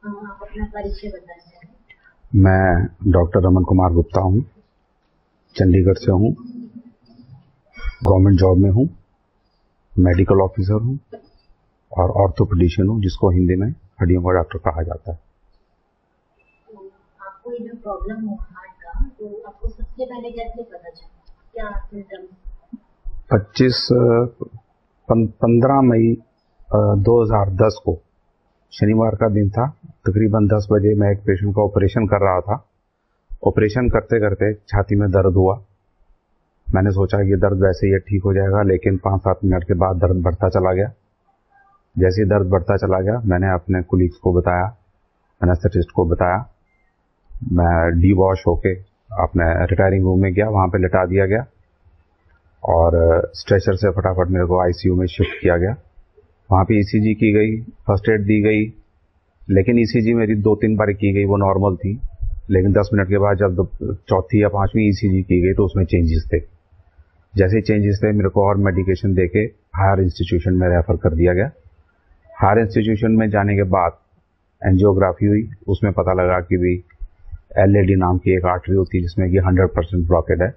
आप अपना परिचय बताना चाहें? मैं डॉक्टर रमन कुमार गुप्ता हूँ, चंडीगढ़ से हूँ, गवर्नमेंट जॉब में हूँ, मेडिकल ऑफिसर हूँ और ऑर्थोपेडिशियन हूँ, जिसको हिंदी में हड्डियों का डॉक्टर कहा जाता है। तो आपको ये जो प्रॉब्लम हो हार्ट का, तो आपको सबसे पहले कैसे पता चला, क्या सिम्टम्स? 15 मई 2010 को शनिवार का दिन था। तकरीबन 10 बजे मैं एक पेशेंट का ऑपरेशन कर रहा था। ऑपरेशन करते करते छाती में दर्द हुआ। मैंने सोचा कि दर्द वैसे ही ठीक हो जाएगा, लेकिन 5-7 मिनट के बाद दर्द बढ़ता चला गया। जैसे ही दर्द बढ़ता चला गया, मैंने अपने कोलीग्स को बताया, एनेस्थेटिस्ट को बताया। मैं डी वॉश होके अपने रिटायरिंग रूम में गया, वहां पे लिटा दिया गया और स्ट्रेचर से फटाफट मेरे को आईसीयू में शिफ्ट किया गया। वहां पे ईसीजी की गई, फर्स्ट एड दी गई, लेकिन ईसीजी मेरी 2-3 बार की गई, वो नॉर्मल थी। लेकिन 10 मिनट के बाद जब चौथी या 5वीं ईसीजी की गई तो उसमें चेंजेस थे। जैसे चेंजेस थे, मेरे को और मेडिकेशन देके हायर इंस्टीट्यूशन में रेफर कर दिया गया। हायर इंस्टीट्यूशन में जाने के बाद एंजियोग्राफी हुई। उसमें पता लगा कि भी एलएडी नाम की एक आर्टरी होती है जिसमें कि 100% ब्लॉकेड है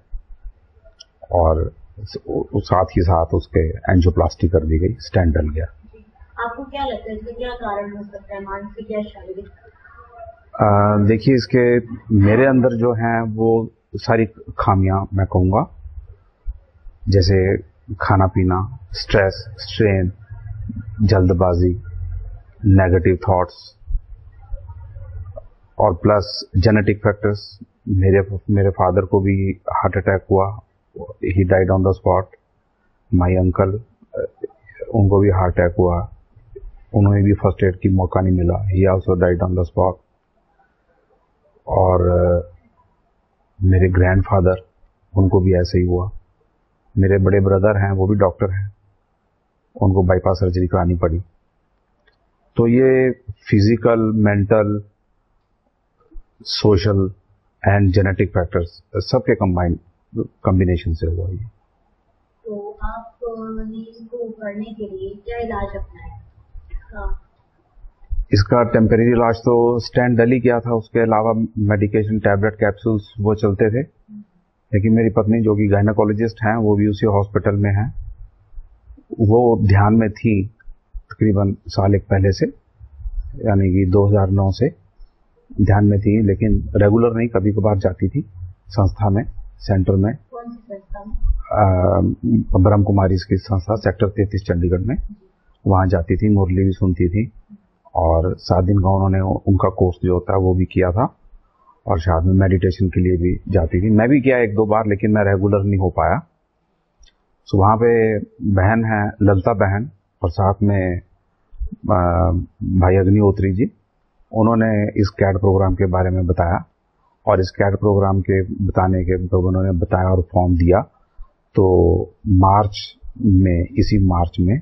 और साथ ही साथ उसके एंजियोप्लास्टी कर दी गई, स्टेंट डल गया। आपको क्या लगता है इसका क्या कारण हो सकता है, मानसिक या शारीरिक? देखिए, इसके मेरे अंदर जो हैं वो सारी खामियां मैं कहूँगा, जैसे खाना पीना, स्ट्रेस, स्ट्रेन, जल्दबाजी, नेगेटिव थॉट्स और प्लस जेनेटिक फैक्टर्स। मेरे फादर को भी हार्ट अटैक हुआ, he died on the spot. My uncle, उनको भी हार्ट अटैक हुआ, उन्हें भी फर्स्ट एड की मौका नहीं मिला, ही also died on the spot. और मेरे ग्रैंडफादर, उनको भी ऐसे ही हुआ। मेरे बड़े ब्रदर हैं, वो भी डॉक्टर हैं, उनको बाईपास सर्जरी करानी पड़ी। तो ये physical, mental, social and genetic factors सबके कॉम्बिनेशन से हुआ ये। तो आपने इसको करने के लिए क्या इलाज अपनाया? इसका टेम्परेरी इलाज तो स्टेंट डल ही किया था, उसके अलावा मेडिकेशन, टैबलेट, कैप्सूल्स वो चलते थे। लेकिन मेरी पत्नी जो कि गायनेकोलॉजिस्ट हैं, वो भी उसी हॉस्पिटल में हैं, वो ध्यान में थी तकरीबन साल एक पहले से, यानी कि 2009 से ध्यान में थी, लेकिन रेगुलर नहीं, कभी कभार जाती थी संस्था में, सेंटर में। कौन सी संस्था में? ब्रह्म कुमारी की संस्था, सेक्टर 33 चंडीगढ़ में। वहां जाती थी, मुरली भी सुनती थी और 7 दिन का उन्होंने उनका कोर्स जो होता है वो भी किया था और साथ में मेडिटेशन के लिए भी जाती थी। मैं भी किया 1-2 बार, लेकिन मैं रेगुलर नहीं हो पाया। तो वहां पे बहन है ललिता बहन और साथ में भाई अग्निहोत्री जी, उन्होंने इस कैड प्रोग्राम के बारे में बताया और इस कैड प्रोग्राम के बताने के तो उन्होंने बताया और फॉर्म दिया। तो इसी मार्च में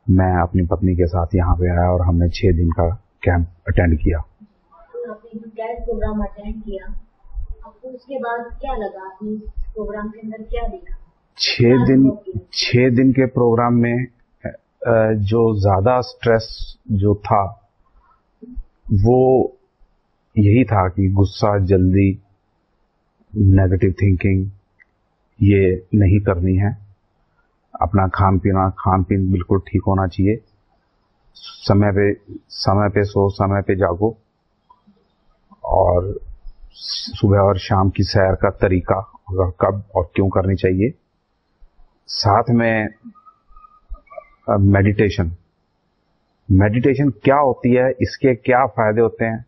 मैं अपनी पत्नी के साथ यहाँ पे आया और हमने 6 दिन का कैंप अटेंड किया। आपने कैड प्रोग्राम अटेंड किया, आपको उसके बाद क्या लगा? आपने इस प्रोग्राम के अंदर क्या देखा? 6 दिन के प्रोग्राम में जो ज्यादा स्ट्रेस जो था वो यही था कि गुस्सा, जल्दी, नेगेटिव थिंकिंग ये नहीं करनी है। अपना खान पीन बिल्कुल ठीक होना चाहिए। समय पे सो, समय पे जागो और सुबह और शाम की सैर का तरीका कब और क्यों करनी चाहिए। साथ में मेडिटेशन क्या होती है, इसके क्या फायदे होते हैं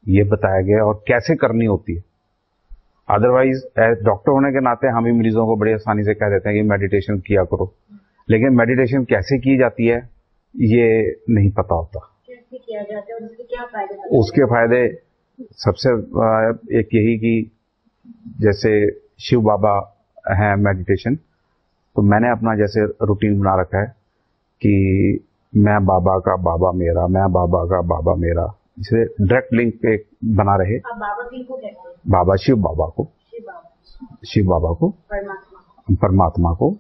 ये बताया गया और कैसे करनी होती है। अदरवाइज डॉक्टर होने के नाते हम ही मरीजों को बड़ी आसानी से कह देते हैं कि मेडिटेशन किया करो, लेकिन मेडिटेशन कैसे की जाती है ये नहीं पता होता। कैसे किया जाता है और उसके क्या फायदे? उसके फायदे सबसे एक यही कि जैसे शिव बाबा है मेडिटेशन, तो मैंने अपना जैसे रूटीन बना रखा है कि मैं बाबा का बाबा मेरा, मैं बाबा का बाबा मेरा, इसे डायरेक्ट लिंक एक बना रहे। आप बाबा किनको कहते हैं? बाबा शिव बाबा को, परमात्मा को।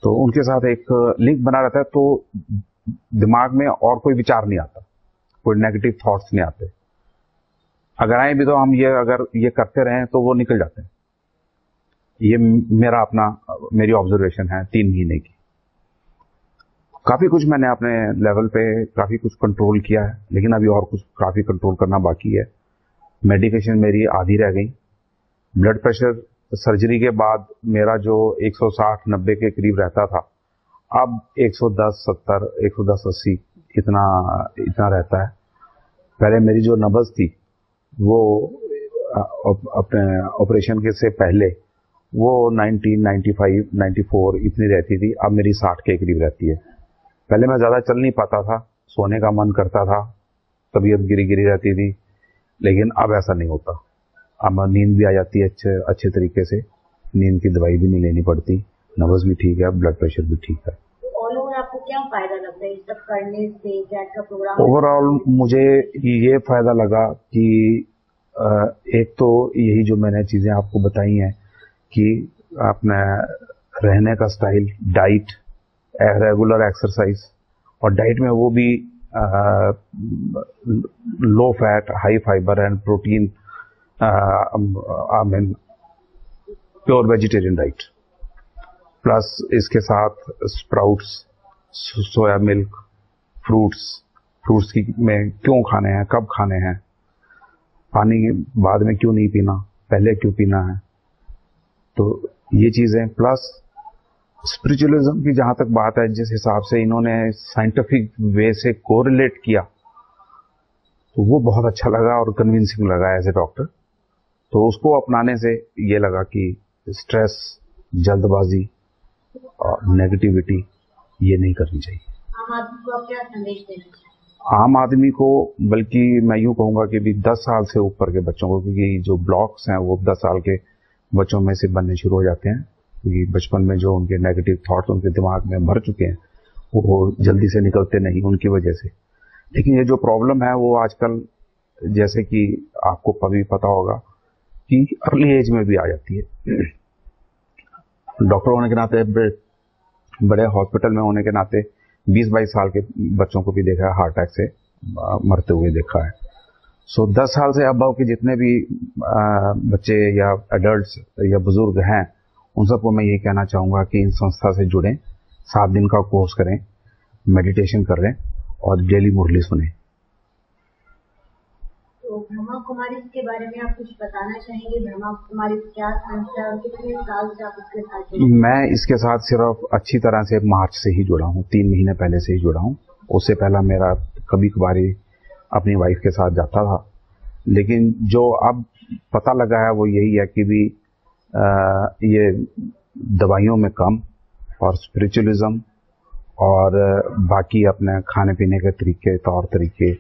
तो उनके साथ एक लिंक बना रहता है, तो दिमाग में और कोई विचार नहीं आता, कोई नेगेटिव थॉट्स नहीं आते। अगर आए भी तो हम अगर ये करते रहें तो वो निकल जाते हैं। ये मेरी ऑब्जर्वेशन है 3 महीने की। काफी कुछ मैंने अपने लेवल पे काफी कुछ कंट्रोल किया है, लेकिन अभी और कुछ काफी कंट्रोल करना बाकी है। मेडिकेशन मेरी आधी रह गई। ब्लड प्रेशर सर्जरी के बाद मेरा जो 160-90 के करीब रहता था, अब 110-70, 110-80 इतना रहता है। पहले मेरी जो नब्ज थी वो अपने ऑपरेशन के से पहले वो 90, 95, 94 इतनी रहती थी। अब मेरी 60 के करीब रहती है। पहले मैं ज्यादा चल नहीं पाता था, सोने का मन करता था, तबीयत गिरी रहती थी, लेकिन अब ऐसा नहीं होता। अब नींद भी आ जाती है अच्छे तरीके से, नींद की दवाई भी नहीं लेनी पड़ती, नब्ज भी ठीक है, ब्लड प्रेशर भी ठीक है। ऑल ओवर आपको क्या फायदा लगता है इस सब करने से? कैट का प्रोग्राम ओवरऑल मुझे ये फायदा लगा कि एक तो यही जो मैंने चीजें आपको बताई हैं कि अपने रहने का स्टाइल, डाइट, रेगुलर एक्सरसाइज, और डाइट में वो भी low fat, high fibre and protein, pure vegetarian diet, plus इसके साथ स्प्राउट्स, सोया मिल्क, फ्रूट्स में क्यों खाने हैं, कब खाने हैं, पानी बाद में क्यों नहीं पीना, पहले क्यों पीना है। तो ये चीजें, प्लस स्पिरिचुअलिज्म की जहां तक बात है, जिस हिसाब से इन्होंने साइंटिफिक वे से कोरिलेट किया, तो वो बहुत अच्छा लगा और कन्विंसिंग लगा एज ए डॉक्टर। तो उसको अपनाने से ये लगा कि स्ट्रेस, जल्दबाजी और नेगेटिविटी ये नहीं करनी चाहिए। आम आदमी को आप क्या संदेश देना चाहिए? आम आदमी को, बल्कि मैं यूं कहूंगा कि भी 10 साल से ऊपर के बच्चों को, क्योंकि जो ब्लॉक्स हैं वो 10 साल के बच्चों में से बनने शुरू हो जाते हैं, क्योंकि बचपन में जो उनके नेगेटिव थॉट्स उनके दिमाग में भर चुके हैं वो जल्दी से निकलते नहीं उनकी वजह से। लेकिन ये जो प्रॉब्लम है वो आजकल, जैसे कि आपको कभी पता होगा कि अर्ली एज में भी आ जाती है। डॉक्टर होने के नाते, बड़े हॉस्पिटल में होने के नाते 20-22 साल के बच्चों को भी देखा है हार्ट अटैक से मरते हुए देखा है। सो 10 साल से अबव के जितने भी बच्चे या एडल्ट्स या बुजुर्ग हैं, उन सबको मैं यही कहना चाहूंगा कि इन संस्था से जुड़ें, 7 दिन का कोर्स करें, मेडिटेशन करें और डेली मुरली सुने। तो ब्रह्मा कुमारी के बारे में आप कुछ बताना चाहेंगे? ब्रह्मा कुमारी क्या संस्था और कितने साल से आप इसके साथ जुड़े? मैं इसके साथ सिर्फ अच्छी तरह से मार्च से ही जुड़ा हूँ, 3 महीने पहले से ही जुड़ा हूँ। उससे पहला मेरा कभी कभारी अपनी वाइफ के साथ जाता था, लेकिन जो अब पता लगा है वो यही है कि भी ये दवाइयों में कम और स्पिरिचुअलिज्म और बाकी अपने खाने पीने के तरीके, तौर तरीके,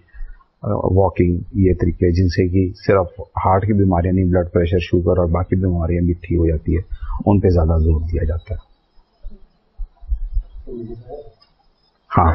वॉकिंग, ये तरीके जिनसे कि सिर्फ हार्ट की बीमारियां नहीं, ब्लड प्रेशर, शुगर और बाकी बीमारियां भी ठीक हो जाती है, उन पे ज्यादा जोर दिया जाता है। हाँ।